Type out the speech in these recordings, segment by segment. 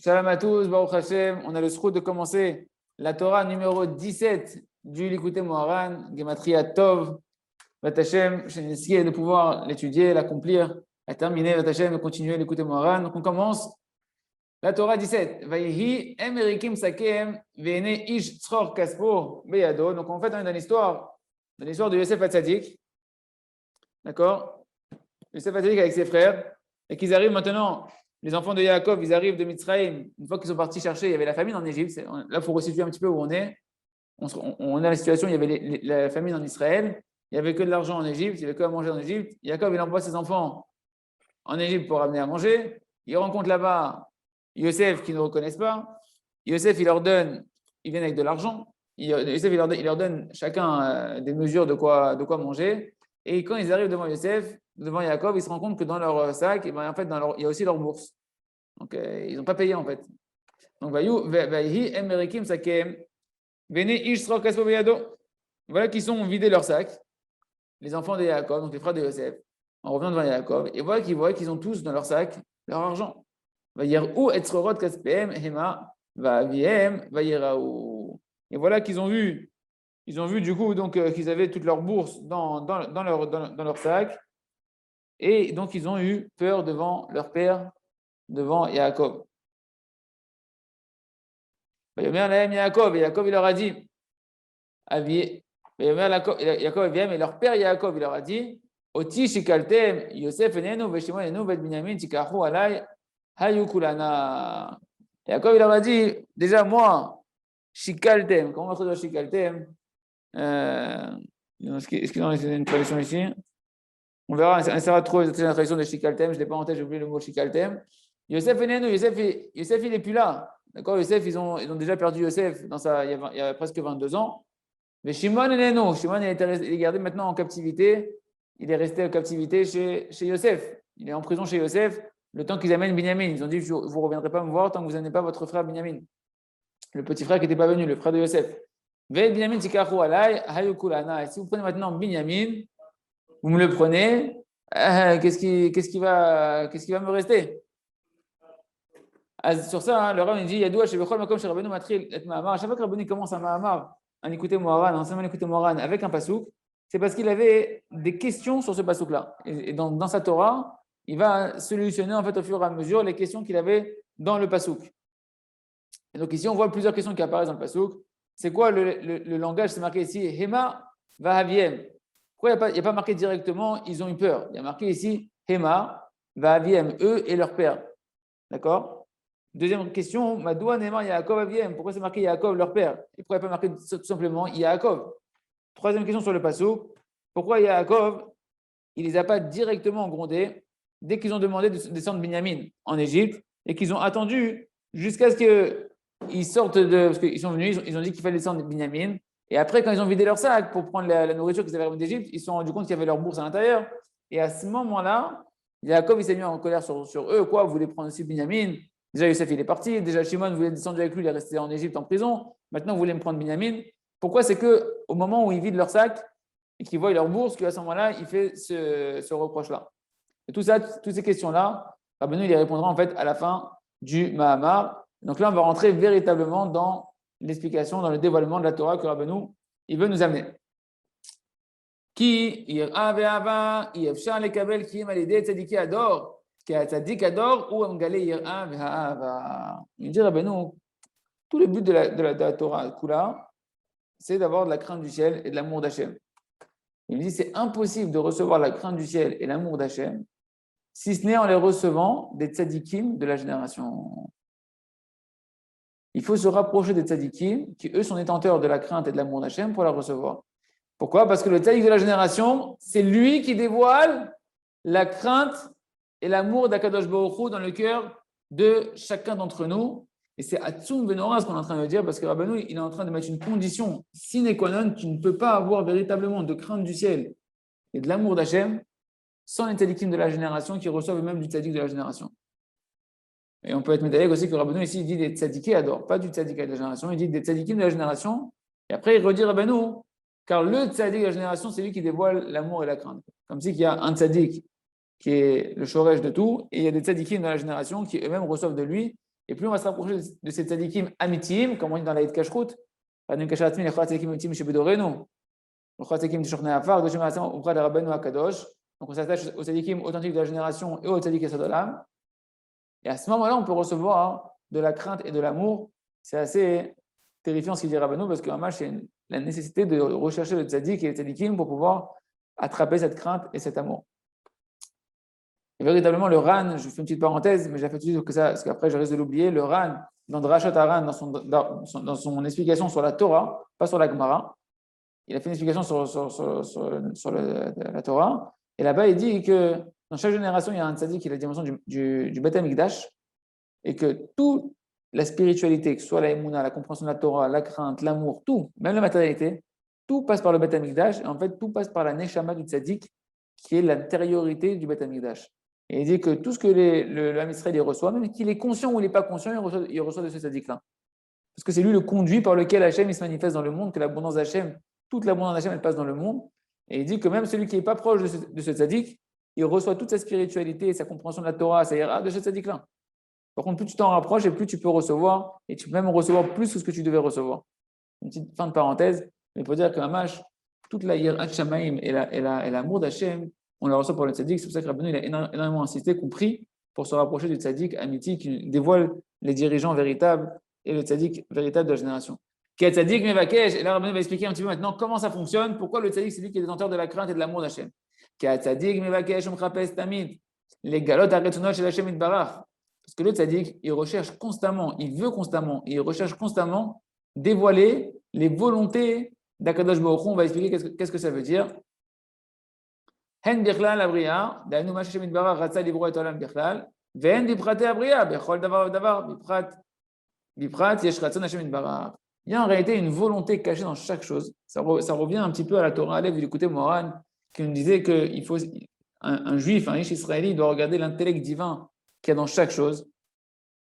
Shalom à tous, Baruch Hashem. On a le sroud de commencer la Torah numéro 17 du Likutei Moharan, Gematria Tov, Vat Hashem, de pouvoir l'étudier, l'accomplir, la terminer, Vat Hashem, et continuer Likutei Moharan. Donc on commence la Torah 17. Vayehi emerikim sakem ve'ene ish tzchor kaspo beyado. Donc en fait, on est dans l'histoire de Yosef Hatzadik. D'accord? Yosef Hatzadik avec ses frères, et qu'ils arrivent maintenant. Les enfants de Yaakov, ils arrivent de Mitzrayim. Une fois qu'ils sont partis chercher, il y avait la famine en Égypte. Là, il faut resituer un petit peu où on est. On a la situation, il y avait la famine en Israël. Il n'y avait que de l'argent en Égypte, il n'y avait que à manger en Égypte. Yaakov, il envoie ses enfants en Égypte pour ramener à manger. Il rencontre là-bas Yosef qui ne reconnaissent pas. Yosef, il leur donne, ils viennent avec de l'argent. Yosef, il leur donne chacun des mesures de quoi manger. Et quand ils arrivent devant Yosef, devant Yaakov, ils se rendent compte que dans leur sac, et ben, en fait, il y a aussi leur bourse. Donc, ils n'ont pas payé en fait. Donc, voilà qu'ils sont vidés leur sac, les enfants de Yaakov, donc les frères de Yosef, en revenant devant Yaakov, et voilà qu'ils ont tous dans leur sac leur argent. Et voilà qu'ils ont vu. Ils ont vu du coup donc, qu'ils avaient toute leur bourse dans leur sac. Et donc, ils ont eu peur devant leur père, devant Yaakov. Yaakov, et Yaakov, il leur a dit, Yaakov vient, mais leur père Yaakov, il leur a dit, Oti shikaltem, Yosef enenu, veshimon enenu, vet binyamin, tikachu alay, hayukulana. Yaakov, il leur a dit, déjà moi, shikaltem, comment on traduit shikaltem? Est-ce qu'ils ont une traduction ici? On verra, on essaiera de trouver la traduction de Shikaltem. Je ne l'ai pas en tête, j'ai oublié le mot Shikaltem. Yosef il n'est plus là. D'accord, Yosef, ils ont déjà perdu Yosef il y a presque 22 ans. Mais Shimon il est gardé maintenant en captivité. Il est resté en captivité chez Yosef. Il est en prison chez Yosef le temps qu'ils amènent Binyamin. Ils ont dit, vous ne reviendrez pas me voir tant que vous n'amenez pas votre frère Binyamin. Le petit frère qui n'était pas venu, le frère de Yosef. Binyamin tikachu alay, hayukulana. Si vous prenez maintenant Binyamin, vous me le prenez, qu'est-ce qui va me rester? Sur ça, le Rav il dit Yadoua shebechol makom sherabenu matril et ma'amar. À chaque fois que Rabbeinu commence un ma'amar, un Likutei Moharan, un enseignement Likutei Moharan avec un pasouk, c'est parce qu'il avait des questions sur ce pasouk-là. Et dans sa Torah, il va solutionner en fait au fur et à mesure les questions qu'il avait dans le pasouk. Et donc ici, on voit plusieurs questions qui apparaissent dans le pasouk. C'est quoi le langage? C'est marqué ici Hema vahaviem. Pourquoi il n'y a pas marqué directement, ils ont eu peur? Il y a marqué ici, Hema, Va'aviem, eux et leur père. D'accord? Deuxième question, Madoua Neymar Yaakov Aviem. Pourquoi c'est marqué Yaakov, leur père? Et pourquoi il n'y a pas marqué tout simplement Yaakov? Troisième question sur le passo, pourquoi Yaakov, il ne les a pas directement grondés dès qu'ils ont demandé de descendre Binyamin en Égypte et qu'ils ont attendu jusqu'à ce qu'ils sortent parce qu'ils sont venus, ils ont dit qu'il fallait descendre Binyamin. Et après, quand ils ont vidé leur sac pour prendre la nourriture qu'ils avaient revenue d'Égypte, ils se sont rendus compte qu'il y avait leur bourse à l'intérieur. Et à ce moment-là, Yaakov, il s'est mis en colère sur eux. Quoi, vous voulez prendre aussi Binyamin? Déjà, Yosef, il est parti. Déjà, Shimon voulait descendre avec lui, il est resté en Égypte en prison. Maintenant, vous voulez me prendre Binyamin? Pourquoi? C'est qu'au moment où ils vident leur sac et qu'ils voient leur bourse, qu'à ce moment-là, il fait ce reproche-là. Et tout ça, toutes ces questions-là, Rabbeinu, il les répondra en fait à la fin du Mahamar. Donc là, on va rentrer véritablement dans l'explication, dans le dévoilement de la Torah que Rabbeinu, il veut nous amener. Qui ira ve'ava, yefshar lekabel ki malide tzadiki ador, ki tzadik ador ou amgale ira ve'ava. Il dit Rabbeinu, tout le but de la Torah Kula, c'est d'avoir de la crainte du ciel et de l'amour d'Hachem. Il dit c'est impossible de recevoir la crainte du ciel et l'amour d'Hachem si ce n'est en les recevant des tzadikim de la génération. Il faut se rapprocher des tzadikim qui, eux, sont détenteurs de la crainte et de l'amour d'Hachem pour la recevoir. Pourquoi? Parce que le tzadik de la génération, c'est lui qui dévoile la crainte et l'amour d'Akadosh Baruch Hu dans le cœur de chacun d'entre nous. Et c'est Atzum Benora ce qu'on est en train de dire, parce que Rabbeinu, il est en train de mettre une condition sine qua non, tu ne peux pas avoir véritablement de crainte du ciel et de l'amour d'Hachem sans les tzadikim de la génération qui reçoivent même du tzadik de la génération. Et on peut être médaillé aussi que Rabbeinu ici, il dit des tzadikés adore, pas du tzadik de la génération, il dit des tzadikim de la génération, et après il redit Rabbeinu, car le tzadik de la génération, c'est lui qui dévoile l'amour et la crainte. Comme si qu'il y a un tzadik qui est le shoresh de tout, et il y a des tzadikim de la génération qui eux-mêmes reçoivent de lui, et plus on va se rapprocher de ces tzadikim amitim, comme on dit dans l'Aïd Kashrut, donc on s'attache aux tzadikim authentiques de la génération et aux tzadikim Sadolam. Et à ce moment-là, on peut recevoir de la crainte et de l'amour. C'est assez terrifiant ce qu'il dit Rabbeinu, parce qu'en match, c'est la nécessité de rechercher le tzadik et le tzadikim pour pouvoir attraper cette crainte et cet amour. Et véritablement, le Ran, je fais une petite parenthèse, mais j'ai fait tout de suite que ça, parce qu'après je risque de l'oublier, le Ran, dans Drashot Haran, dans son explication sur la Torah, pas sur la Gemara, il a fait une explication sur la Torah, et là-bas il dit que dans chaque génération, il y a un tzaddik qui a la dimension du Beth Amikdash, et que toute la spiritualité, que ce soit la Emouna, la compréhension de la Torah, la crainte, l'amour, tout, même la matérialité, tout passe par le Beth Amikdash, et en fait tout passe par la Neshama du tzaddik, qui est l'intériorité du Beth Amikdash. Et il dit que tout ce que le Ham Israël il reçoit, même qu'il est conscient ou il n'est pas conscient, il reçoit de ce tzaddik-là. Parce que c'est lui le conduit par lequel Hachem il se manifeste dans le monde, que l'abondance d'Hachem, toute l'abondance d'Hachem, elle passe dans le monde. Et il dit que même celui qui n'est pas proche de ce tzaddik, il reçoit toute sa spiritualité, sa compréhension de la Torah, ça ira de ce tzaddik-là. Par contre, plus tu t'en rapproches et plus tu peux recevoir, et tu peux même recevoir plus que ce que tu devais recevoir. Une petite fin de parenthèse, mais pour dire qu'un mâche, toute la hiérarchie Shamaïm et l'amour d'Hachem, on la reçoit par le tzaddik. C'est pour ça que Rabbeinu il a énormément insisté, compris, pour se rapprocher du tzaddik amiti qui dévoile les dirigeants véritables et le tzaddik véritable de la génération. Quel tzaddik mevakesh? Et là, Rabbeinu va expliquer un petit peu maintenant comment ça fonctionne, pourquoi le tzaddik c'est lui qui est détenteur de la crainte et de l'amour d'Hachem. Quel tzaddik mevakesh umchapes tamid les galot aretunot shel Hachem itbarach. Parce que le tzaddik, il recherche constamment, il veut constamment, il recherche constamment dévoiler les volontés d'Akadosh Baruch Hu. On va expliquer qu'est-ce que ça veut dire. Hen bichlal abriya, d'anu ma Hashem itbarach ratza livro et olam bichlal, ve'hen biprate abriya, bechol davar davar, biprat yesh ratzon Hashem itbarach. Il y a en réalité une volonté cachée dans chaque chose. Ça revient un petit peu à la Torah Aleph du côté Moran, qui nous disait qu'il faut un juif, un riche israélien, doit regarder l'intellect divin qu'il y a dans chaque chose.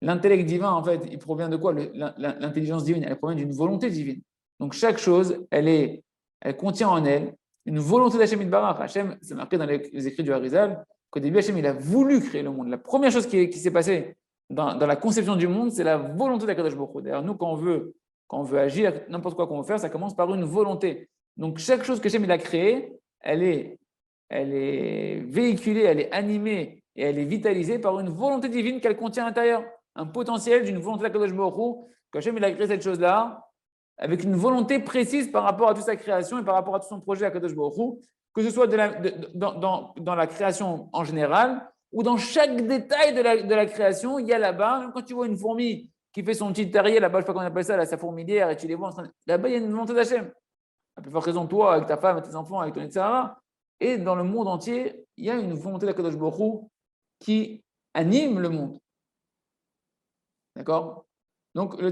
L'intellect divin, en fait, il provient de quoi? L'intelligence divine, elle provient d'une volonté divine. Donc chaque chose, elle contient en elle une volonté d'Hachem Yitbarach. Hachem, c'est marqué dans les écrits du Harizal, qu'au début, Hachem, il a voulu créer le monde. La première chose qui s'est passée dans la conception du monde, c'est la volonté d'Akadosh Baruch Hu. D'ailleurs, nous, quand on veut agir, n'importe quoi qu'on veut faire, ça commence par une volonté. Donc chaque chose que Hachem il a créée, elle est véhiculée, elle est animée et elle est vitalisée par une volonté divine qu'elle contient à l'intérieur. Un potentiel d'une volonté d'Akadosh Baruch Hu, qu'Hachem il a créé cette chose-là, avec une volonté précise par rapport à toute sa création et par rapport à tout son projet d'Akadosh Baruch Hu, que ce soit dans la création en général, ou dans chaque détail de la création, il y a là-bas, même quand tu vois une fourmi qui fait son petit terrier, là-bas, je ne sais pas comment on appelle ça, là, sa fourmilière, et tu les vois en train de... Là-bas, il y a une volonté d'Hachem. À plus forte raison, toi, avec ta femme, avec tes enfants, avec ton etc. Et dans le monde entier, il y a une volonté d'Akadosh Baruch Hu qui anime le monde. D'accord? Donc,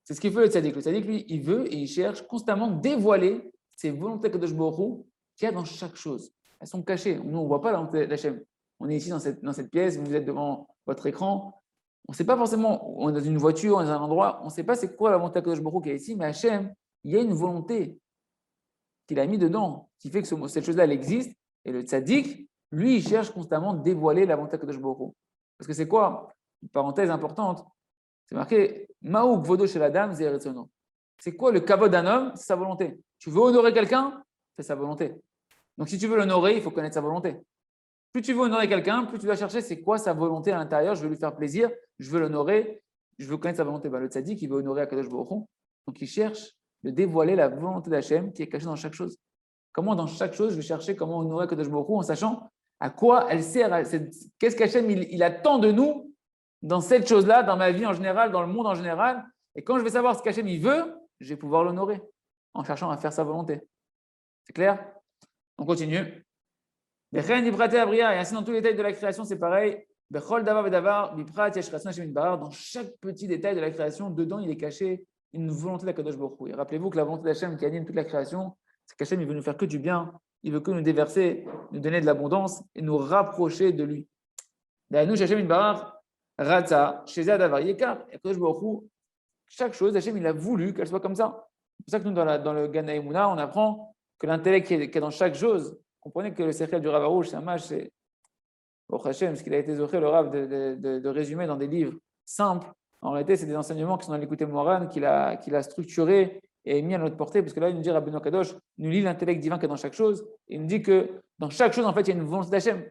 c'est ce qu'il fait le tzaddik. Le tzaddik, lui, il veut et il cherche constamment dévoiler ces volontés d'Akadosh Baruch Hu qu'il y a dans chaque chose. Elles sont cachées. Nous, on ne voit pas la volonté d'Hachem. On est ici dans cette pièce, vous êtes devant votre écran. On ne sait pas forcément, on est dans une voiture, on est dans un endroit, on ne sait pas c'est quoi la volonté d'Akadosh Baruch Hu qui est ici, mais Hachem, il y a une volonté qu'il a mis dedans, qui fait que cette chose-là, elle existe. Et le tzaddik, lui, il cherche constamment de dévoiler la volonté d'Akadosh Baruch Hu. Parce que c'est quoi? Une parenthèse importante. C'est marqué Ma'u kvodo shel adam ze retzono. C'est quoi le kavod d'un homme? C'est sa volonté. Tu veux honorer quelqu'un? C'est sa volonté. Donc si tu veux l'honorer, il faut connaître sa volonté. Plus tu veux honorer quelqu'un, plus tu dois chercher c'est quoi sa volonté à l'intérieur. Je veux lui faire plaisir, je veux l'honorer, je veux connaître sa volonté. Le tzaddik, il veut honorer Akadosh Baruch Hu. Donc il cherche de dévoiler la volonté d'Hachem qui est cachée dans chaque chose. Comment dans chaque chose je vais chercher comment honorer Akadosh Baruch Hu en sachant à quoi elle sert, qu'est-ce qu'Hachem il attend de nous dans cette chose-là, dans ma vie en général, dans le monde en général. Et quand je vais savoir ce qu'Hachem il veut, je vais pouvoir l'honorer en cherchant à faire sa volonté. C'est clair? On continue. Et ainsi dans tous les détails de la création, c'est pareil. Dans chaque petit détail de la création, dedans, il est caché une volonté d'Akadosh Baruch Hu. Et rappelez-vous que la volonté d'Hachem qui anime toute la création, c'est qu'Hachem il veut nous faire que du bien, il veut que nous déverser, nous donner de l'abondance et nous rapprocher de lui. Nous, Hachem Yitbarach, Ratza, chez Adavar Yekar, Akadosh Baruch Hu, chaque chose, Hachem il a voulu qu'elle soit comme ça. C'est pour ça que nous, dans le Gana Emuna, on apprend que l'intellect qui est dans chaque chose, comprenez que le cercle du Rav Arouche, c'est un match, c'est Baruch Hachem, ce qu'il a été zoché le Rav de résumer dans des livres simples, En réalité, c'est des enseignements qui sont dans l'écouté Moran qu'il a structuré et mis à notre portée, parce que là, il nous dit, Rabbeinu Kadosh nous lit l'intellect divin qu'il y a dans chaque chose, et il nous dit que dans chaque chose, en fait, il y a une volonté d'Hachem.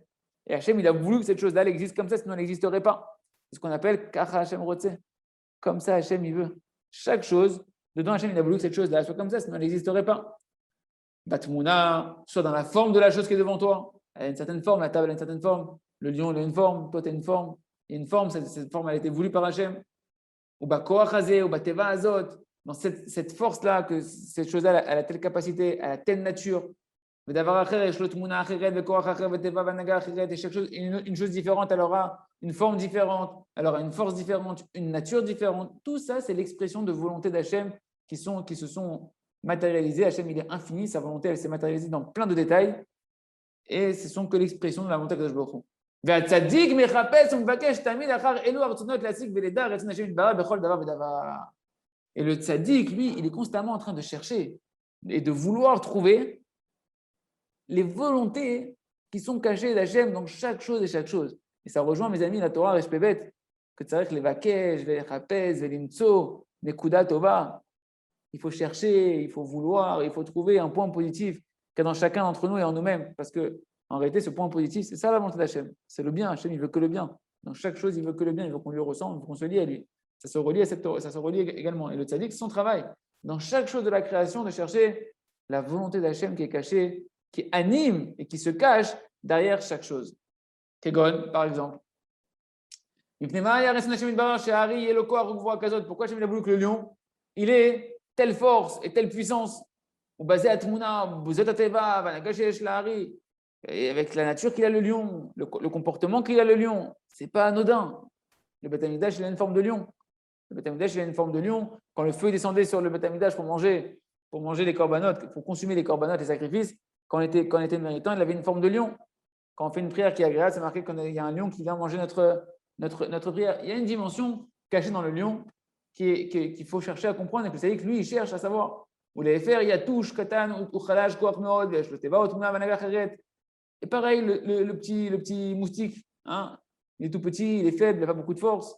Et Hachem, il a voulu que cette chose-là, elle existe comme ça, sinon elle n'existerait pas. C'est ce qu'on appelle Kacha Hachem Rotse. Comme ça, Hachem, il veut. Chaque chose, dedans, Hachem, il a voulu que cette chose-là soit comme ça, sinon elle n'existerait pas. Batmouna, soit dans la forme de la chose qui est devant toi. Elle a une certaine forme, la table a une certaine forme, le lion il a une forme, toi tu as une forme. Il y a une forme, cette forme, elle a été voulue par Hachem. Ou Bakoach Hazé, ou Bateva Azot. Dans cette force-là, que cette chose-là, elle a telle capacité, elle a telle nature. Et chaque chose, une chose différente, elle aura une forme différente, elle aura une force différente, une nature différente. Tout ça, c'est l'expression de volonté d'Hachem qui se sont matérialisées. Hachem, il est infini, sa volonté, elle s'est matérialisée dans plein de détails. Et ce sont que l'expression de la volonté de Hachem. Et le tzaddik, lui, il est constamment en train de chercher et de vouloir trouver les volontés qui sont cachées d'Hachem dans chaque chose et chaque chose. Et ça rejoint, mes amis, la Torah Reshpebet, que tzarech levakesh, velechapez, velimtso, nekuda tova. Il faut chercher, il faut vouloir, il faut trouver un point positif qu'il y a dans chacun d'entre nous et en nous-mêmes. Parce que, en réalité, ce point positif, c'est ça la volonté d'Hachem. C'est le bien. Hachem, il veut que le bien. Dans chaque chose, il veut que le bien. Il veut qu'on lui ressemble, il veut qu'on se lie à lui. Ça se relie également. Et le tzaddik, c'est son travail. Dans chaque chose de la création, de chercher la volonté d'Hachem qui est cachée, qui anime et qui se cache derrière chaque chose. Kegon, par exemple. Pourquoi Hachem a voulu que le lion, il ait telle force et telle puissance, et avec la nature qu'il a le lion, le comportement qu'il a le lion, c'est pas anodin. Le Beth Amikdash, il a une forme de lion. Le Beth Amikdash, il a une forme de lion. Quand le feu descendait sur le Beth Amikdash pour manger les corbanotes, pour consommer les corbanotes, les sacrifices, quand on était méritant, il avait une forme de lion. Quand on fait une prière qui est agréable, c'est marqué qu'il y a un lion qui vient manger notre prière. Il y a une dimension cachée dans le lion qu'il faut chercher à comprendre et que vous savez que lui, il cherche à savoir. Vous l'avez fait, il y a touche, katan, uchalash, koach meod, le teva, otmna, vanagacheret. Et pareil, le petit moustique, hein, il est tout petit, il est faible, il n'a pas beaucoup de force.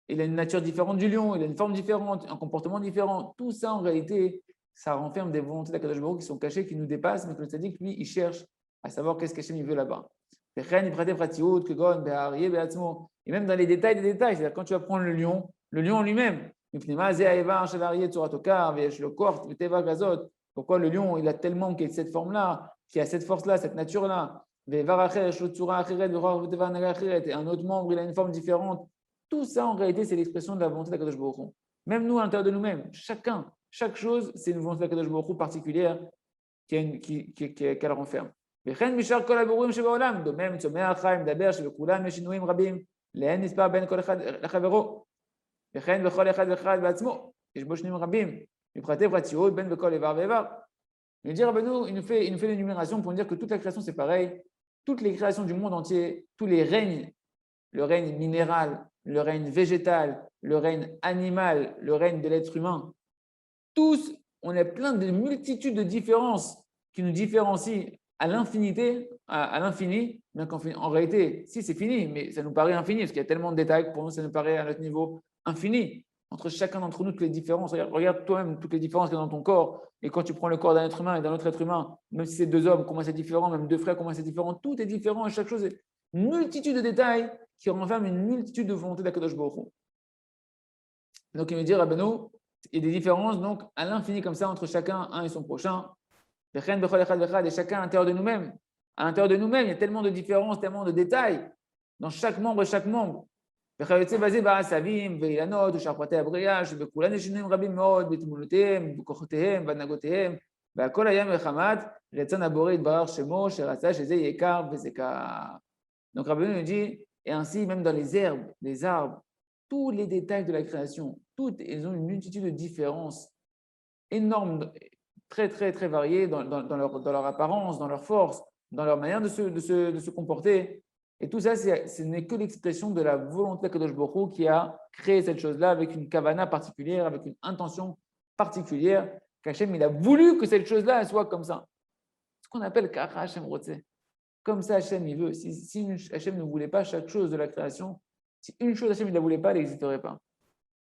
Il a une nature différente du lion, il a une forme différente, un comportement différent. Tout ça, en réalité, ça renferme des volontés d'Akadosh Baruch qui sont cachées, qui nous dépassent, mais que le tzaddik, lui, il cherche à savoir qu'est-ce qu'Hachem veut là-bas. Et même dans les détails des détails, c'est-à-dire quand tu vas prendre le lion en lui-même, pourquoi le lion, il a tellement qu'il a cette forme-là, qui a cette force-là, cette nature-là, et un autre membre, il a une forme différente. Tout ça, en réalité, c'est l'expression de la volonté d'Akadosh Baruch Hu. Même nous, à l'intérieur de nous-mêmes, chaque chose, c'est une volonté d'Akadosh Baruch Hu particulière qu'elle renferme. De même, il dit Rabbeinu, il nous fait l'énumération pour nous dire que toute la création, c'est pareil. Toutes les créations du monde entier, tous les règnes, le règne minéral, le règne végétal, le règne animal, le règne de l'être humain, tous, on a plein de multitudes de différences qui nous différencient à l'infinité, à l'infini, bien qu'en réalité, si c'est fini, mais ça nous paraît infini, parce qu'il y a tellement de détails que pour nous, ça nous paraît à notre niveau infini. Entre chacun d'entre nous, toutes les différences, regarde toi-même toutes les différences qu'il y a dans ton corps, et quand tu prends le corps d'un être humain et d'un autre être humain, même si c'est deux hommes, comment c'est différent, même deux frères, comment c'est différent, tout est différent, et chaque chose est une multitude de détails qui renferment une multitude de volontés d'Akadosh Baruch Hu. Donc il me dit, Rabbeinu, il y a des différences donc à l'infini comme ça entre chacun, un et son prochain. Et chacun à l'intérieur de nous-mêmes. À l'intérieur de nous-mêmes, il y a tellement de différences, tellement de détails dans chaque membre et chaque membre. Donc Rabbeinu nous dit, et ainsi même dans les herbes, les arbres, tous les détails de la création, toutes, ils ont une multitude de différences énormes, très, très, très variées dans leur apparence, dans leur force, dans leur manière de se comporter. Et tout ça, ce n'est que l'expression de la volonté d'Akadosh Baruch Hu qui a créé cette chose-là avec une kavana particulière, avec une intention particulière, qu'Hachem, il a voulu que cette chose-là soit comme ça. Ce qu'on appelle Kara Hachem Rotse. Comme ça, Hachem, il veut. Si Hachem ne voulait pas chaque chose de la création, si une chose Hachem ne la voulait pas, elle n'existerait pas.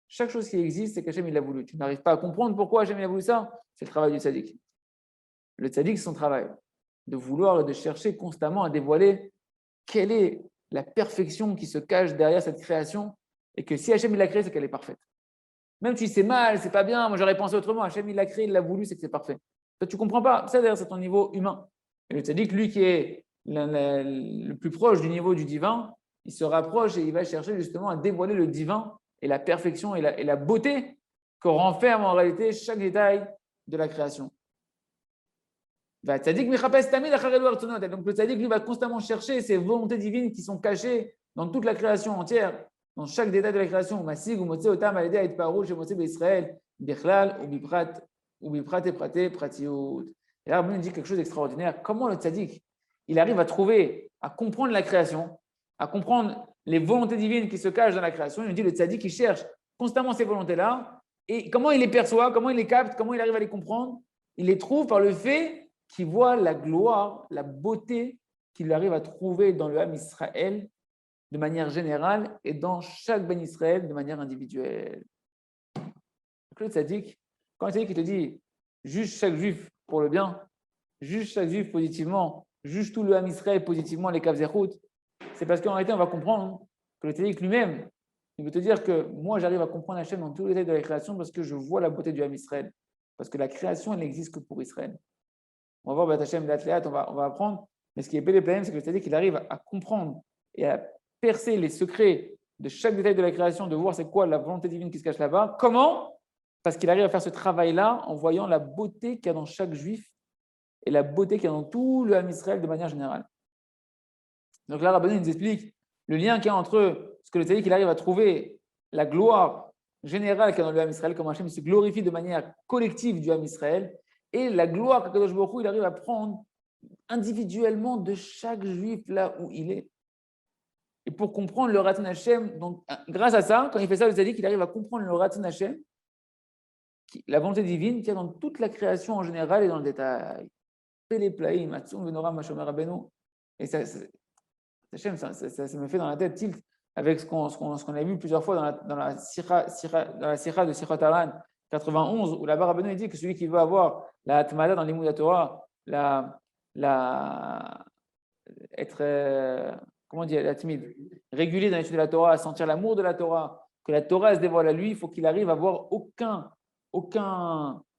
Chaque chose qui existe, c'est qu'Hachem il l'a voulu. Tu n'arrives pas à comprendre pourquoi Hachem il a voulu ça. C'est le travail du tzaddik. Le tzaddik, c'est son travail. De vouloir et de chercher constamment à dévoiler quelle est la perfection qui se cache derrière cette création. Et que si Hachem il l'a créée, c'est qu'elle est parfaite. Même si c'est mal, c'est pas bien, moi j'aurais pensé autrement. Hachem il l'a créé, il l'a voulu, c'est que c'est parfait. Toi, tu ne comprends pas. Ça, d'ailleurs, c'est ton niveau humain. Et le tzaddik, lui qui est le plus proche du niveau du divin, il se rapproche et il va chercher justement à dévoiler le divin et la perfection et la beauté que renferme en réalité chaque détail de la création. Donc le tzaddik, lui, va constamment chercher ces volontés divines qui sont cachées dans toute la création entière, dans chaque détail de la création. Et là, Rabbeinu dit quelque chose d'extraordinaire. Comment le tzaddik, il arrive à trouver, à comprendre la création, à comprendre les volontés divines qui se cachent dans la création. Il nous dit le tzaddik, il cherche constamment ces volontés-là. Et comment il les perçoit, comment il les capte, comment il arrive à les comprendre? Il les trouve par le fait qu'il voit la gloire, la beauté qu'il arrive à trouver dans le Ham Israël de manière générale et dans chaque Ben Israël de manière individuelle. Donc le tzaddik, quand le tzaddik te dit juge chaque juif pour le bien, juge chaque juif positivement, juge tout le Ham Israël positivement, les Kav Zechut, c'est parce qu'en réalité, on va comprendre que le tzaddik lui-même, il veut te dire que moi, j'arrive à comprendre Hachem dans tous les détails de la création parce que je vois la beauté du Ham Israël. Parce que la création, elle n'existe que pour Israël. On va voir Bat Hachem d'Atléat, on va apprendre. Mais ce qui est bel et plein, c'est que le tzaddik, il arrive à comprendre et à percer les secrets de chaque détail de la création, de voir c'est quoi la volonté divine qui se cache là-bas. Comment? Parce qu'il arrive à faire ce travail-là en voyant la beauté qu'il y a dans chaque juif et la beauté qu'il y a dans tout le Ham Israël de manière générale. Donc là, Rabbeinu nous explique le lien qu'il y a entre ce que le tzaddik il arrive à trouver, la gloire générale qu'il y a dans le Ham Israël, comme Hachem se glorifie de manière collective du Ham Israël, et la gloire qu'Akadosh Baruch Hu il arrive à prendre individuellement de chaque juif là où il est. Et pour comprendre le Ratzon Hachem, donc grâce à ça, quand il fait ça, le tzaddik il arrive à comprendre le Ratzon Hachem, la volonté divine qu'il y a dans toute la création en général et dans le détail. Et ça me fait dans la tête tilt avec ce qu'on a vu plusieurs fois dans la Sira de Sichat Haran 91, où là-bas Rabbeinu dit que celui qui veut avoir la Atmada dans l'Imoud Torah, être comment dire, la timide, régulier dans l'étude de la Torah, à sentir l'amour de la Torah, que la Torah se dévoile à lui, il faut qu'il arrive à avoir aucun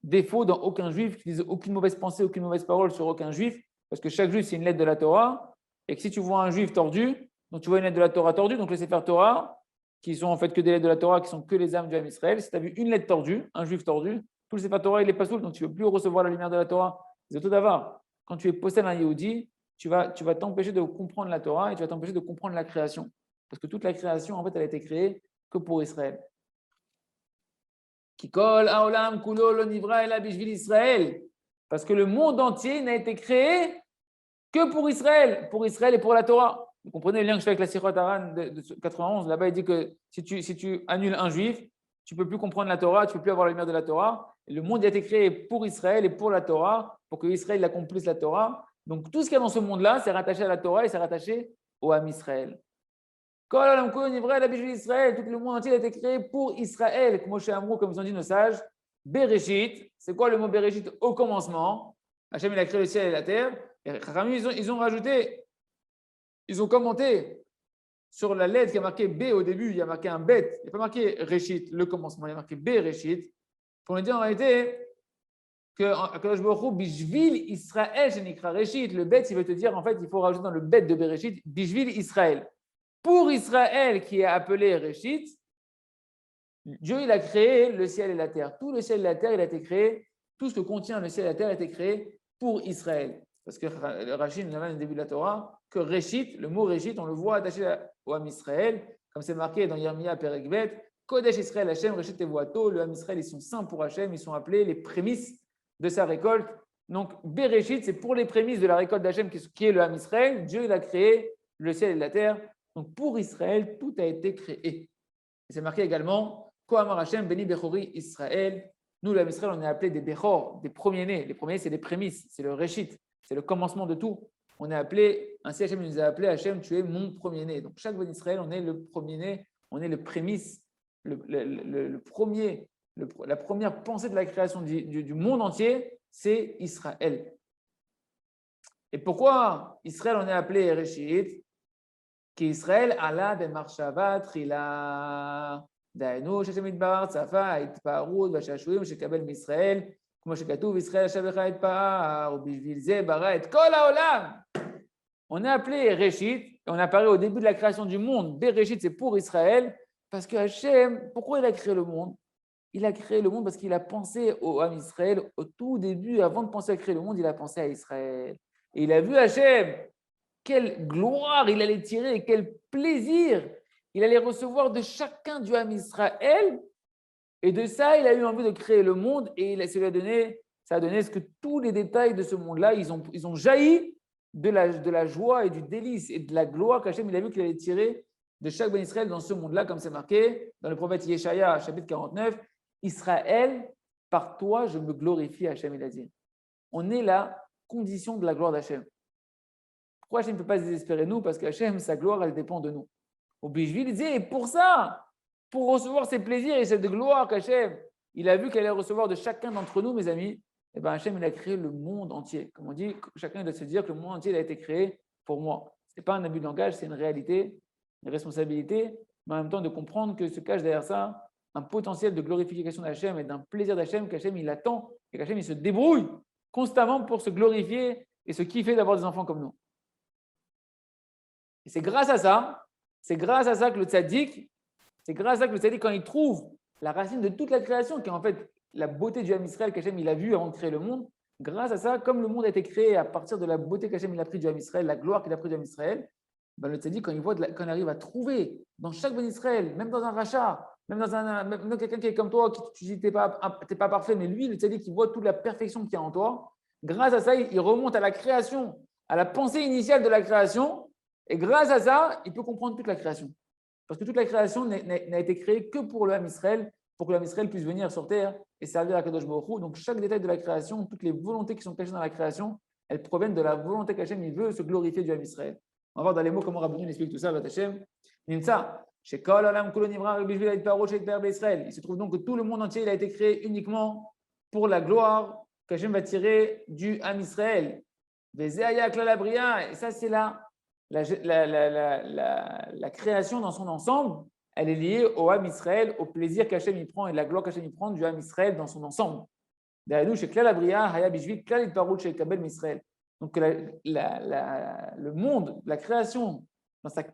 défaut dans aucun juif, qu'il dise aucune mauvaise pensée, aucune mauvaise parole sur aucun juif, parce que chaque juif c'est une lettre de la Torah, et que si tu vois un juif tordu, donc tu vois une lettre de la Torah tordue, donc les Sefer Torah, qui sont en fait que des lettres de la Torah, qui sont que les âmes du Ham Israël, si tu as vu une lettre tordue, un juif tordu, tout le Sefer Torah il est pas saoul, donc tu ne veux plus recevoir la lumière de la Torah. C'est tout d'avoir. Quand tu es possède un Yehudi, tu vas t'empêcher de comprendre la Torah et tu vas t'empêcher de comprendre la création. Parce que toute la création, en fait, elle a été créée que pour Israël. Kikol haolam kulo lo nivra ela bishvil Israël. Parce que le monde entier n'a été créé que pour Israël et pour la Torah. Vous comprenez le lien que je fais avec la Sichat Haran de 91. Là-bas, il dit que si tu annules un juif, tu ne peux plus comprendre la Torah, tu ne peux plus avoir la lumière de la Torah. Et le monde a été créé pour Israël et pour la Torah, pour que Israël accomplisse la Torah. Donc, tout ce qu'il y a dans ce monde-là, c'est rattaché à la Torah et c'est rattaché au Ham Israël. Tout le monde entier a été créé pour Israël. Comme ils ont dit nos sages, Bereshit, c'est quoi le mot Bereshit? Au commencement. Hachem, il a créé le ciel et la terre. Et ils ont rajouté, ils ont commenté sur la lettre qui a marqué B au début, il y a marqué un bet. Il n'y a pas marqué Reshit, le commencement, il y a marqué Bereshit. Pour nous dire en réalité que Akadosh Baruch Hu, Bishvil Israël, Shenikra Reshit, le bet, il veut te dire, en fait, il faut rajouter dans le bet de Bereshit, Bishvil Israël. Pour Israël qui est appelé Reshit, Dieu il a créé le ciel et la terre. Tout le ciel et la terre, il a été créé, tout ce que contient le ciel et la terre a été créé pour Israël. Parce que Rachid nous amène au début de la Torah que Reshit, le mot Reshit, on le voit attaché au Ham Israël, comme c'est marqué dans Yirmiyah Perek Bet, Kodesh Israël Hashem, Reshit Tevuato, le Ham Israël, ils sont saints pour Hashem, ils sont appelés les prémices de sa récolte. Donc Bereshit, c'est pour les prémices de la récolte d'Hashem qui est le Ham Israël. Dieu il a créé le ciel et la terre. Donc pour Israël, tout a été créé. Et c'est marqué également Kohamar Hashem, Beni Bechori Israël. Nous, le Ham Israël, on est appelés des Bechor, des premiers-nés. Les premiers-nés, c'est les prémices, c'est le Reshit, c'est le commencement de tout. On est appelé, ainsi Hachem nous a appelé, Hachem, tu es mon premier-né. Donc chaque Ben Israël, on est le premier-né, on est le prémisse la première pensée de la création du monde entier, c'est Israël. Et pourquoi Israël, on est appelé Réchit? Qu'Israël, Allah ben marshava trila. דהיינו שהשם יתברך צפה ההתפארות והשעשועים שקבל מישראל, כמו שכתוב, ישראל ישב לך התפאר, ובשביל זה ברא את כל העולם. On est appelé Réchit, on a parlé au début de la création du monde. Béréchit, c'est pour Israël, parce que Hachem, pourquoi il a créé le monde? Il a créé le monde parce qu'il a pensé à Israël au tout début, avant de penser à créer le monde, il a pensé à Israël. Et il a vu Hachem, quelle gloire il allait tirer, quel plaisir il allait recevoir de chacun du Ham Israël. Et de ça, il a eu envie de créer le monde et ça a donné ce que tous les détails de ce monde-là, ils ont jailli de la joie et du délice et de la gloire qu'Hachem, il a vu qu'il allait tirer de chaque Ben Israël dans ce monde-là, comme c'est marqué dans le prophète Yeshaya, chapitre 49. Israël, par toi, je me glorifie, Hachem, il a dit. On est la condition de la gloire d'Hachem. Pourquoi Hachem ne peut pas se désespérer nous? Parce qu'Hachem, sa gloire, elle dépend de nous. Il disait, et pour ça, pour recevoir ces plaisirs et cette gloire qu'Hachem, il a vu qu'elle allait recevoir de chacun d'entre nous, mes amis, et bien Hachem, il a créé le monde entier. Comme on dit, chacun doit se dire que le monde entier il a été créé pour moi. Ce n'est pas un abus de langage, c'est une réalité, une responsabilité, mais en même temps de comprendre que se cache derrière ça un potentiel de glorification d'Hachem et d'un plaisir d'Hachem qu'Hachem, il attend et qu'Hachem, il se débrouille constamment pour se glorifier et se kiffer d'avoir des enfants comme nous. Et c'est grâce à ça que le tzaddik, quand il trouve la racine de toute la création, qui est en fait la beauté du Ham Israël qu'Hachem il a vu avant de créer le monde, grâce à ça, comme le monde a été créé à partir de la beauté qu'Hachem il a pris du Ham Israël, la gloire qu'il a pris du Ham Israël, ben le tzaddik, quand il arrive à trouver dans chaque Ben Israël, même dans un rachat, même dans quelqu'un qui est comme toi, qui tu dis t'es pas parfait, mais lui, le tzaddik, qui voit toute la perfection qu'il y a en toi, grâce à ça, il remonte à la création, à la pensée initiale de la création. Et grâce à ça, il peut comprendre toute la création. Parce que toute la création n'a été créée que pour le Ham Israël, pour que le Ham Israël puisse venir sur terre et servir à Kadosh Baruch Hu. Donc chaque détail de la création, toutes les volontés qui sont cachées dans la création, elles proviennent de la volonté qu'Hachem il veut se glorifier du Ham Israël. On va voir dans les mots comment Rabbeinu explique tout ça, Hachem. Il se trouve donc que tout le monde entier il a été créé uniquement pour la gloire qu'Hachem va tirer du Ham Israël. Et ça, c'est la création dans son ensemble, elle est liée au Ham Israël, au plaisir qu'Hachem y prend et la gloire qu'Hachem y prend du Ham Israël dans son ensemble. Donc le monde, la création,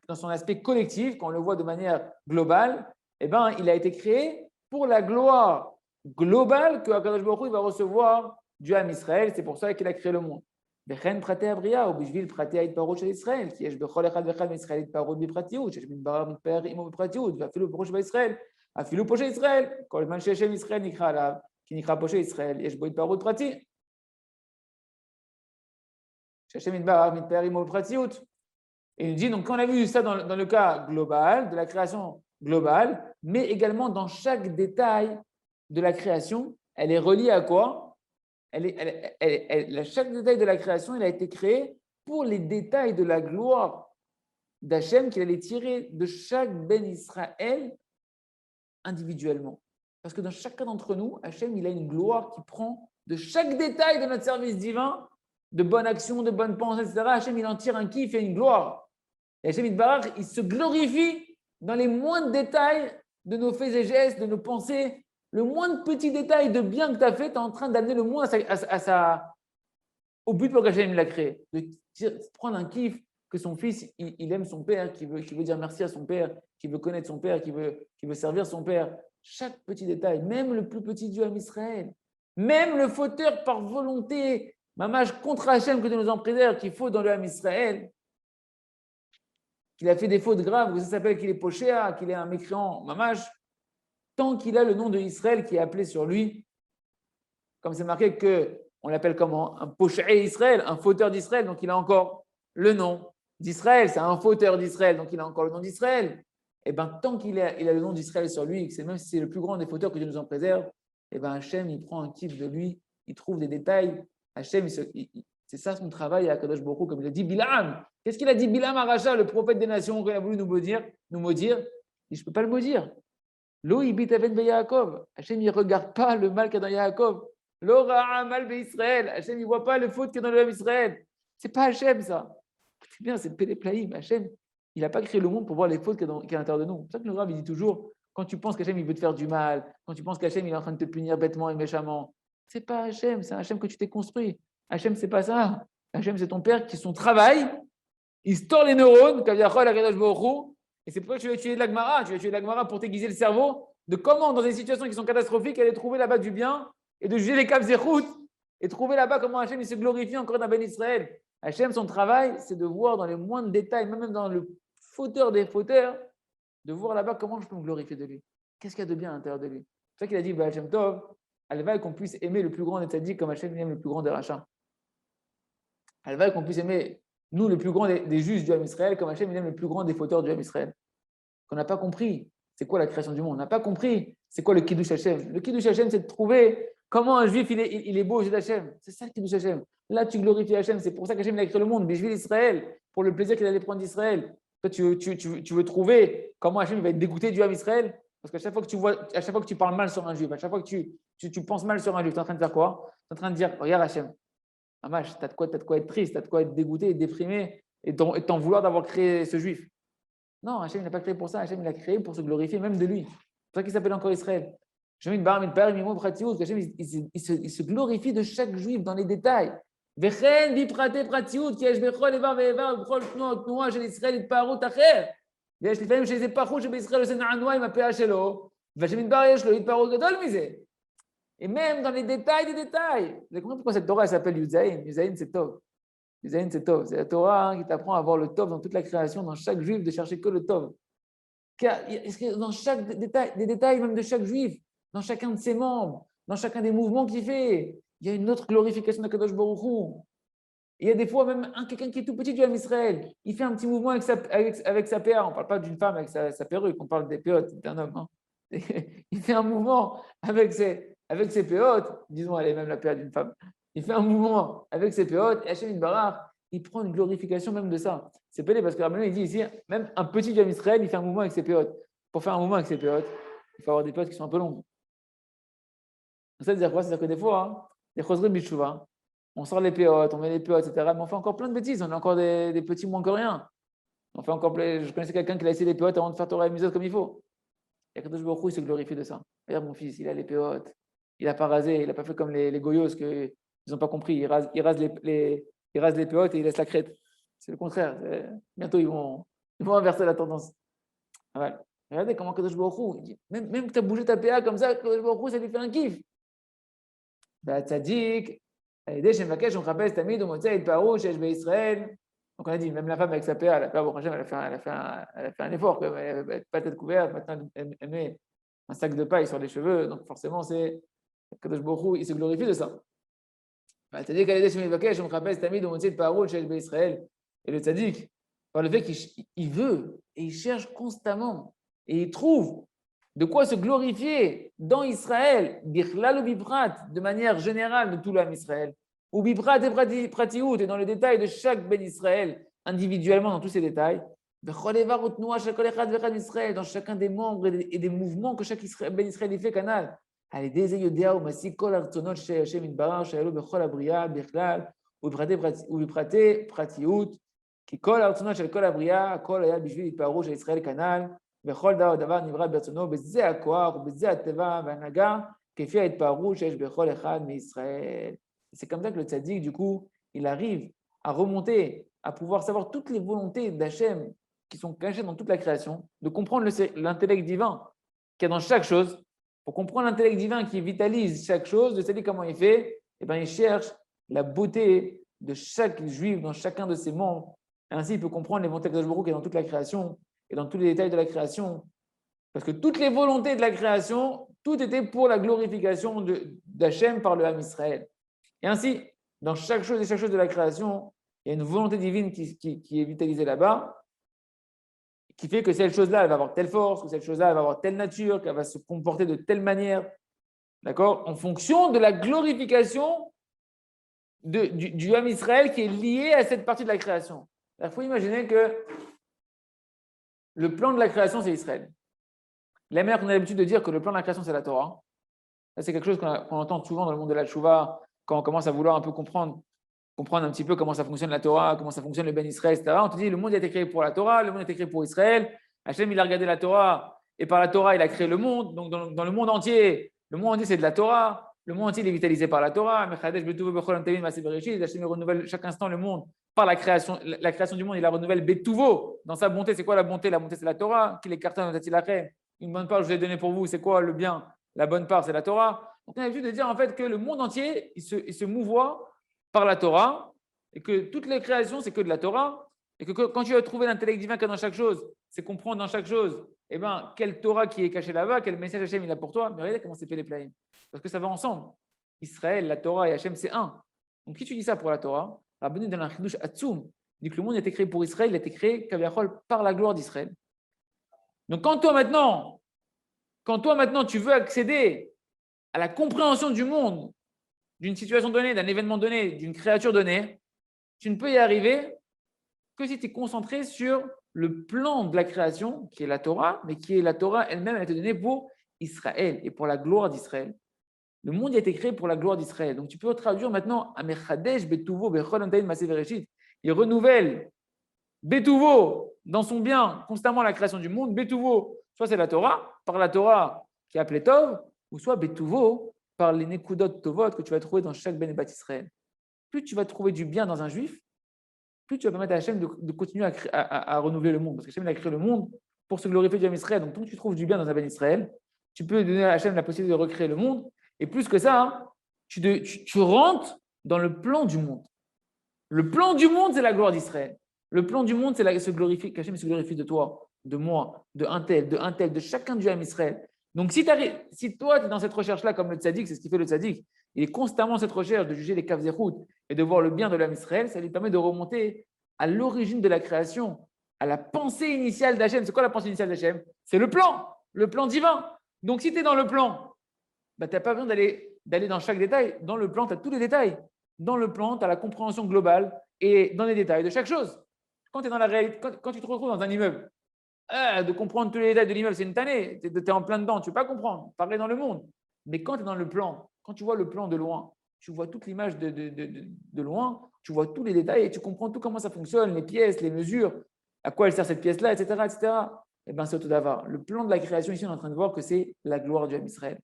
dans son aspect collectif, quand on le voit de manière globale, eh ben, il a été créé pour la gloire globale que Akadosh Baruch Hu va recevoir du Ham Israël. C'est pour ça qu'il a créé le monde. וכן פרטי הבריאה ובשביל פרטי ההתפארות של ישראל, כי יש בכל אחד ואחד מישראל התפארות בפרטיות, שיש מתברר מתפאר עמו בפרטיות, ואפילו פושע בישראל, אפילו פושע ישראל, כל זמן ששם ישראל נקרא עליו, כי נקרא פושע ישראל, יש בו התפארות פרטי. שהשם מתברר מתפאר עמו בפרטיות. Et il dit, donc quand on a vu ça dans le cas global, de la création globale, mais également dans chaque détail de la création, elle est reliée à quoi? Chaque détail de la création, il a été créé pour les détails de la gloire d'Hachem qu'il allait tirer de chaque Ben Israël individuellement. Parce que dans chacun d'entre nous, Hachem, il a une gloire qui prend de chaque détail de notre service divin, de bonnes actions, de bonnes pensées, etc. Hachem, il en tire un kiff et une gloire. Et Hachem, il se glorifie dans les moindres détails de nos faits et gestes, de nos pensées. Le moindre petit détail de bien que tu as fait, tu es en train d'amener le moins au but pour qu'Hachem l'a créé. De prendre un kiff que son fils, il aime son père, qui veut dire merci à son père, qui veut connaître son père, qui veut servir son père. Chaque petit détail, même le plus petit du Ham Israël, même le fauteur par volonté, mamage contre Hachem que Dieu nous en préserve, qui faute dans le Ham Israël, qu'il a fait des fautes graves, que ça s'appelle qu'il est pochéa, qu'il est un mécréant, mamage, tant qu'il a le nom de Israël qui est appelé sur lui, comme c'est marqué qu'on l'appelle comment? Un poché Israël, un fauteur d'Israël, donc il a encore le nom d'Israël, c'est un fauteur d'Israël, donc il a encore le nom d'Israël. Et bien, tant qu'il a le nom d'Israël sur lui, même si c'est le plus grand des fauteurs que Dieu nous en préserve, et bien Hachem, il prend un kiff de lui, il trouve des détails. Hachem, c'est ça son travail à Kadosh Baruch Hu, comme il a dit Bilam. Qu'est-ce qu'il a dit Bilam à Racha, le prophète des nations, quand il a voulu nous maudire? Je ne peux pas le maudire. Lo ibit aven be Yaakov. Hachem, il ne regarde pas le mal qu'il y a dans Yaakov. Lo ra'a mal be Israël. Hachem, il ne voit pas le faute qu'il y a dans le Israël. Ce n'est pas Hachem, ça. C'est bien, c'est Péléplaïm. Hachem, il n'a pas créé le monde pour voir les fautes qu'il y a à l'intérieur de nous. C'est pour ça que le Rav, il dit toujours, quand tu penses qu'Hachem, il veut te faire du mal, quand tu penses qu'Hachem, il est en train de te punir bêtement et méchamment, c'est pas Hachem, c'est un Hachem que tu t'es construit. Hachem, c'est pas ça. Hachem, c'est ton père qui, son travail, il se tord les neurones, comme Yachol, Akadosh Baruch Hu, et c'est pourquoi tu vas étudier de la Gemara. Tu vas étudier de la Gemara pour t'aiguiser le cerveau de comment, dans des situations qui sont catastrophiques, aller trouver là-bas du bien et de juger les caves zéchout et trouver là-bas comment Hachem il se glorifie encore dans Ben Israël. Hachem, son travail, c'est de voir dans les moindres détails, même dans le fauteur des fauteurs, de voir là-bas comment je peux me glorifier de lui. Qu'est-ce qu'il y a de bien à l'intérieur de lui? C'est ça qu'il a dit, Hachem Tov, Alvaï qu'on puisse aimer le plus grand des tzaddik comme Hachem aime le plus grand des rachats. Alvaï qu'on puisse aimer, nous, le plus grand des justes du Ham Israël, comme Hachem aime le plus grand des fauteurs du Ham Israël. Qu'on n'a pas compris c'est quoi la création du monde. On n'a pas compris c'est quoi le Kiddush Hashem. Le Kiddush Hashem, c'est de trouver comment un juif il est beau aux yeux d'Hachem. C'est ça le Kiddush Hashem. Là, tu glorifies Hachem. C'est pour ça qu'Hachem a créé le monde. Mais je vis l'Israël pour le plaisir qu'il allait prendre d'Israël. Toi, tu veux trouver comment Hachem va être dégoûté du Ham Israël. Parce qu'à chaque fois que tu parles mal sur un juif, à chaque fois que tu penses mal sur un juif, tu es en train de faire quoi? Tu es en train de dire regarde Hachem, Amash, tu as de quoi être triste, tu as de quoi être dégoûté, déprimé et t'en vouloir d'avoir créé ce juif. Non, Hachem n'a pas créé pour ça. Hachem l'a créé pour se glorifier même de lui. C'est pour ça qu'il s'appelle encore Israël. Hachem il se glorifie de chaque juif dans les détails. Vechen biprate pratiout qui bechol evar ve'evar bechol tnoa shel Israël itpaarut acher. ויש לפעמים שזה פחות שבישראל עושה נענוע עם הפה שלו, ושמדבר יש לו התפרעות גדול מזה. Et même dans les détails des détails. Vous avez compris pourquoi cette Torah s'appelle Yuzaïn? Yuzaïn, c'est Tov. Yuzaïn, c'est Tov. C'est la Torah qui t'apprend à voir le Tov dans toute la création, dans chaque juif, de chercher que le Tov. Est-ce que dans chaque détail, des détails même de chaque juif, dans chacun de ses membres, dans chacun des mouvements qu'il fait, il y a une autre glorification d'Akadosh Baruch Hu. Il y a des fois même quelqu'un qui est tout petit du Ham Israël, il fait un petit mouvement avec sa PA. On ne parle pas d'une femme avec sa perruque, on parle des péotes d'un homme. Hein. Il fait un mouvement avec ses péotes, disons, elle est même la PA d'une femme. Il fait un mouvement avec ses péotes, et Hachem Barach, il prend une glorification même de ça. C'est pelé parce que Rabbeinu, il dit ici, même un petit du Ham Israël, il fait un mouvement avec ses péotes. Pour faire un mouvement avec ses péotes, il faut avoir des péotes qui sont un peu longues. Ça veut dire quoi? C'est-à-dire que des fois, hein, des chosri b'tshuva, on sort les péotes, on met les péotes, etc. Mais on fait encore plein de bêtises. On a encore des petits moins que rien. On fait encore Je connaissais quelqu'un qui a essayé les péotes avant de faire Torah et Mitzvot comme il faut. Et Kadosh Baruch Hu, il se glorifie de ça. Regarde mon fils, il a les péotes. Il n'a pas rasé, il n'a pas fait comme les goyos qu'ils n'ont pas compris. Il rase les péotes et il laisse la crête. C'est le contraire. Bientôt, ils vont inverser la tendance. Ouais. Regardez comment Kadosh Baruch Hu, il dit, même que tu as bougé ta PA comme ça, Kadosh Baruch Hu, ça lui fait un kiff. Bah, tzadik. Donc on a dit, même la femme avec sa PA, elle a fait un effort, elle n'a pas tête couverte, maintenant elle met un sac de paille sur les cheveux, donc forcément c'est Kadosh Baruch Hu, il se glorifie de ça. Et le tzaddik, par le fait qu'il veut et il cherche constamment et il trouve de quoi se glorifier dans Israël, bichlal ou biprat, de manière générale de tout l'âme Israël, ou biprat et pratiout, et dans le détail de chaque ben Israël, individuellement dans tous ces détails, dans chacun des membres et des mouvements que chaque ben Israël fait canal. על ידי זה יודע ומשיג כל הרצונות של השם יתברך שהיו בכל הבריאה בכלל ובפרטי פרטיות, כי כל הרצונות של כל הבריאה, הכל היה בשביל התפארות של ישראל כנ"ל, וכל דבר נברא ברצונו, בזה הכוח ובזה הטבע וההנהגה, כפי ההתפארות שיש בכל אחד מישראל. C'est comme ça que le tzaddik, du coup, il arrive à remonter, à pouvoir savoir toutes les volontés d'Hachem qui sont cachées dans toute la création, de comprendre l'intellect divin qu'il y a dans chaque chose. Pour comprendre l'intellect divin qui vitalise chaque chose, de savoir comment il fait, eh bien, il cherche la beauté de chaque juif dans chacun de ses membres. Et ainsi, il peut comprendre les volontés de Baruch qui est dans toute la création et dans tous les détails de la création. Parce que toutes les volontés de la création, tout était pour la glorification d'Hachem par le Ham Israël. Et ainsi, dans chaque chose de la création, il y a une volonté divine qui est vitalisée là-bas, qui fait que cette chose-là, elle va avoir telle force, que cette chose-là, elle va avoir telle nature, qu'elle va se comporter de telle manière, d'accord, en fonction de la glorification du Ham Israël qui est lié à cette partie de la création. Il faut imaginer que le plan de la création, c'est Israël. La manière qu'on a l'habitude de dire que le plan de la création, c'est la Torah. Ça, c'est quelque chose qu'on entend souvent dans le monde de la Tchouva, quand on commence à vouloir un peu comprendre un petit peu comment ça fonctionne la Torah, comment ça fonctionne le Ben Israël, etc. On te dit, le monde a été créé pour la Torah, le monde a été créé pour Israël. Hachem, il a regardé la Torah, et par la Torah, il a créé le monde. Donc, dans le monde entier, c'est de la Torah. Le monde entier, il est vitalisé par la Torah. Hachem, il renouvelle chaque instant le monde par la création du monde. Il la renouvelle Betuvo. Dans sa bonté, c'est quoi la bonté? La bonté, c'est la Torah. Qu'il est carton, une bonne part, je vous ai donné pour vous. C'est quoi le bien? La bonne part, c'est la Torah. Donc, on a l'habitude de dire en fait que le monde entier, il se mouvoie par la Torah, et que toutes les créations, c'est que de la Torah, et que quand tu vas trouver l'intellect divin qu'il y a dans chaque chose, c'est comprendre dans chaque chose, eh ben, quelle Torah qui est cachée là-bas, quel message Hachem il a pour toi. Mais regardez comment c'est Péléplaïm. Parce que ça va ensemble. Israël, la Torah et Hachem, c'est un. Donc, qui tu dis ça pour la Torah? Rabbeinu dans un chidouche Atsoum, il dit que le monde a été créé pour Israël, il a été créé par la gloire d'Israël. Donc, quand toi maintenant, tu veux accéder à la compréhension du monde, d'une situation donnée, d'un événement donné, d'une créature donnée, tu ne peux y arriver que si tu es concentré sur le plan de la création, qui est la Torah, mais qui est la Torah elle-même, elle a été donnée pour Israël et pour la gloire d'Israël. Le monde a été créé pour la gloire d'Israël. Donc tu peux traduire maintenant Amechadesh Betuvo Bechol Antaïn Masé Bereshit. Il renouvelle Betuvo dans son bien constamment la création du monde. Betuvo, soit c'est la Torah, par la Torah qui est appelée Tov, ou soit Betuvo par les Nekudot Tovot que tu vas trouver dans chaque Ben Bat Israël. Plus tu vas trouver du bien dans un juif, plus tu vas permettre à Hachem de continuer à renouveler le monde. Parce que Hachem a créé le monde pour se glorifier du Ben Israël. Donc, tant que tu trouves du bien dans un Ben Israël, tu peux donner à Hachem la possibilité de recréer le monde. Et plus que ça, hein, tu rentres dans le plan du monde. Le plan du monde, c'est la gloire d'Israël. Le plan du monde, c'est qu'Hachem se glorifie de toi, de moi, de un tel, de chacun du Ben Israël. Donc, si toi, tu es dans cette recherche-là, comme le tzaddik, c'est ce qui fait le tzaddik, il est constamment dans cette recherche de juger les kav zérout et de voir le bien de l'âme Israël, ça lui permet de remonter à l'origine de la création, à la pensée initiale d'Hachem. C'est quoi la pensée initiale d'Hachem? C'est le plan divin. Donc, si tu es dans le plan, tu n'as pas besoin d'aller dans chaque détail. Dans le plan, tu as tous les détails. Dans le plan, tu as la compréhension globale et dans les détails de chaque chose. Quand tu es dans la réalité, quand tu te retrouves dans un immeuble, de comprendre tous les détails de l'immeuble, c'est une tannée. Tu es en plein dedans, tu ne peux pas comprendre. Pareil dans le monde. Mais quand tu es dans le plan, quand tu vois le plan de loin, tu vois toute l'image de loin, tu vois tous les détails et tu comprends tout comment ça fonctionne, les pièces, les mesures, à quoi elle sert cette pièce-là, etc., etc. Et bien, c'est tout d'avoir. Le plan de la création, ici, on est en train de voir que c'est la gloire du Ham Israël.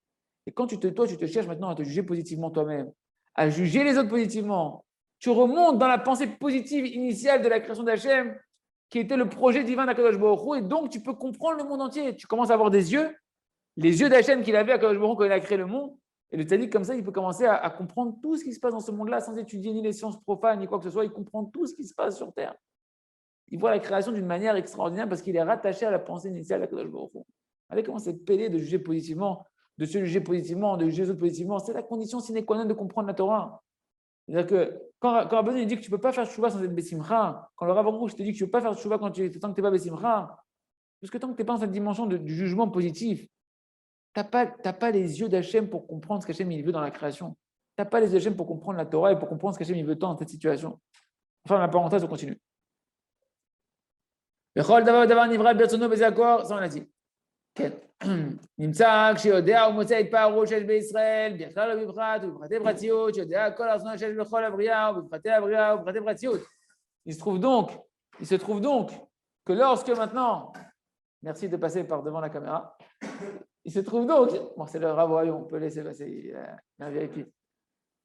Et quand toi, tu te cherches maintenant à te juger positivement toi-même, à juger les autres positivement, tu remontes dans la pensée positive initiale de la création d'Hachem, qui était le projet divin d'Akadosh Baruch Hu, et donc tu peux comprendre le monde entier. Tu commences à avoir des yeux, les yeux d'Hachem qu'il avait à Akadosh Baruch Hu quand il a créé le monde, et le tzaddik comme ça, il peut commencer à comprendre tout ce qui se passe dans ce monde-là sans étudier ni les sciences profanes, ni quoi que ce soit, il comprend tout ce qui se passe sur Terre. Il voit la création d'une manière extraordinaire parce qu'il est rattaché à la pensée initiale d'Akadosh Baruch Hu. Regardez comment c'est pédé de juger positivement, de se juger positivement, de juger les autres positivement. C'est la condition sine qua non de comprendre la Torah. C'est-à-dire que quand Rabbeinu dit que tu ne peux pas faire tchouva sans être Bessimcha, quand le Rav Aruch te dit que tu ne peux pas faire tchouva tant que tu n'es pas Bessimcha, parce que tant que tu n'es pas dans cette dimension du jugement positif, tu n'as pas les yeux d'Hachem pour comprendre ce qu'Hachem il veut dans la création. Tu n'as pas les yeux d'Hachem pour comprendre la Torah et pour comprendre ce qu'Hachem il veut tant dans cette situation. Enfin, la parenthèse, on continue. Bechol davar nivra bertsono bezakor, ça on a dit. נמצא כשיודע ומוצא את פערו שיש בישראל, בכלל ובפרט ובפרטי פרטיות, שיודע כל הרצונות שיש בכל הבריאה ובפרטי הבריאה ובפרטי פרטיות. Il se trouve donc que lorsque maintenant, merci de passer par devant la caméra, il se trouve donc, bon c'est le ravoyant, on peut laisser passer un VIP.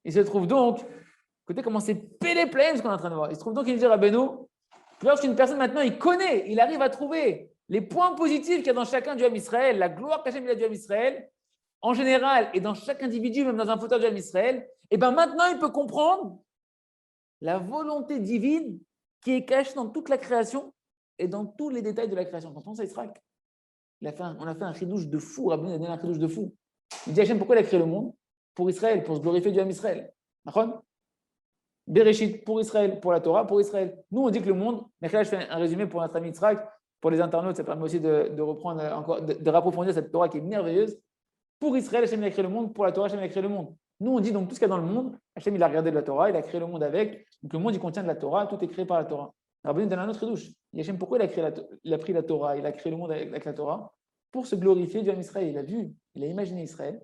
Il se trouve donc, écoutez comment c'est péléplème ce qu'on est en train de voir. Il se trouve donc, il dit Rabbeinu, que lorsqu'une personne maintenant, il arrive à trouver les points positifs qu'il y a dans chacun du Ham Israël, la gloire qu'Hachem a du Ham Israël, en général, et dans chaque individu, même dans un fauteuil du Ham Israël, et bien maintenant, il peut comprendre la volonté divine qui est cachée dans toute la création et dans tous les détails de la création. Quand on sait Israël, on a fait un chidouche de fou, Rabbi a donné un chidouche de fou. Il dit Hachem, pourquoi il a créé le monde? Pour Israël, pour se glorifier du Ham Israël. D'accord? Bereshit, pour Israël, pour la Torah, pour Israël. Nous, on dit que le monde, mais là, je fais un résumé pour notre ami Yitzhak. Pour les internautes, ça permet aussi de reprendre encore, de rapprofondir cette Torah qui est merveilleuse. Pour Israël, Hachem a créé le monde. Pour la Torah, Hachem a créé le monde. Nous, on dit donc tout ce qu'il y a dans le monde, Hachem, il a regardé de la Torah, il a créé le monde avec. Donc le monde, il contient de la Torah, tout est créé par la Torah. Rabbeinu donne un autre douche. Hachem, pourquoi il a pris la Torah, il a créé le monde avec la Torah? pour se glorifier, Dieu Israël. Il a imaginé Israël.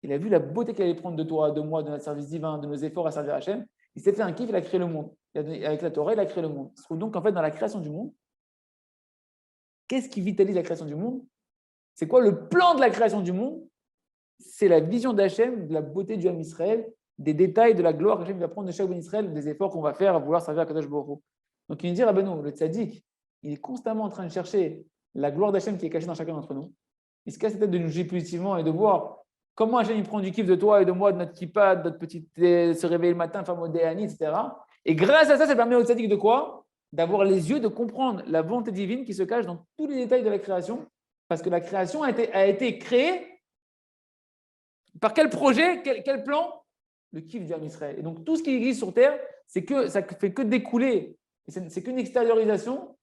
Il a vu la beauté qu'il allait prendre de toi, de moi, de notre service divin, de nos efforts à servir Hachem. Il s'est fait un kiff, il a créé le monde. Avec la Torah, il a créé le monde. Il se trouve donc en fait dans la création du monde. Qu'est-ce qui vitalise la création du monde? C'est quoi le plan de la création du monde? C'est la vision d'Hachem, de la beauté du Ham Israël, des détails de la gloire qu'Hachem va prendre de chaque Ben Israël, des efforts qu'on va faire à vouloir servir à Kadosh Baruch Hu. Donc il nous dit, Rabbeinu, le tzaddik, il est constamment en train de chercher la gloire d'Hachem qui est cachée dans chacun d'entre nous. Il se casse la tête de nous juger positivement et de voir comment Hachem il prend du kiff de toi et de moi, de notre kippa, de notre petite se réveiller le matin, faire modéani, etc. Et grâce à ça, ça permet au tzaddik de quoi? D'avoir les yeux, de comprendre la volonté divine qui se cache dans tous les détails de la création. Parce que la création a été créée par quel projet, quel plan? Le kiff du Ham Israël. Et donc, tout ce qui existe sur Terre, ça ne fait que découler. C'est qu'une extériorisation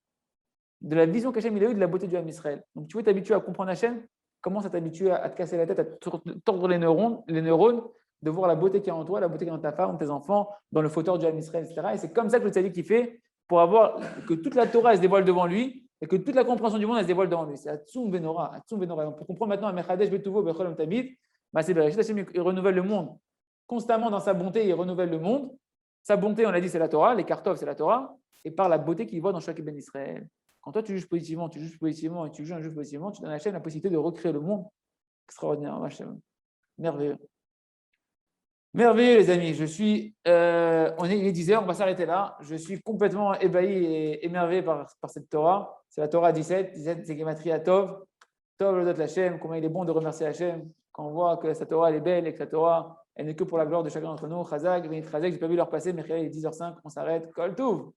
de la vision qu'Hachem a eue de la beauté du Ham Israël. Donc, tu veux t'habituer à comprendre Hachem, commence à t'habituer à te casser la tête, à te tordre les neurones, de voir la beauté qui est en toi, la beauté qui est dans ta femme, dans tes enfants, dans le fauteur du Ham Israël, etc. Et c'est comme ça que le tzaddik fait pour avoir que toute la Torah elle se dévoile devant lui et que toute la compréhension du monde elle se dévoile devant lui. C'est Atzum Benora. Donc, pour comprendre maintenant, Mechadesh Betuvo Bechol Tamid, c'est Hachem, il renouvelle le monde. Constamment dans sa bonté, il renouvelle le monde. Sa bonté, on l'a dit, c'est la Torah. Les kartov, c'est la Torah. Et par la beauté qu'il voit dans chaque Ben Israël. Quand toi, tu juges positivement et tu juges un juge positivement, tu donnes à Hachem la possibilité de recréer le monde. Extraordinaire, Hachem. Merveilleux. Merveilleux, les amis. Il est 10h, on va s'arrêter là. Je suis complètement ébahi et émerveillé par cette Torah. C'est la Torah 17. 17, c'est Gematria Tov. Tov, le dot Hachem. Comment il est bon de remercier Hachem. Quand on voit que sa Torah elle est belle et que sa Torah elle n'est que pour la gloire de chacun d'entre nous. Chazak, Chazak, j'ai pas vu l'heure passer, mais il est 10h05, on s'arrête. Kol Tov.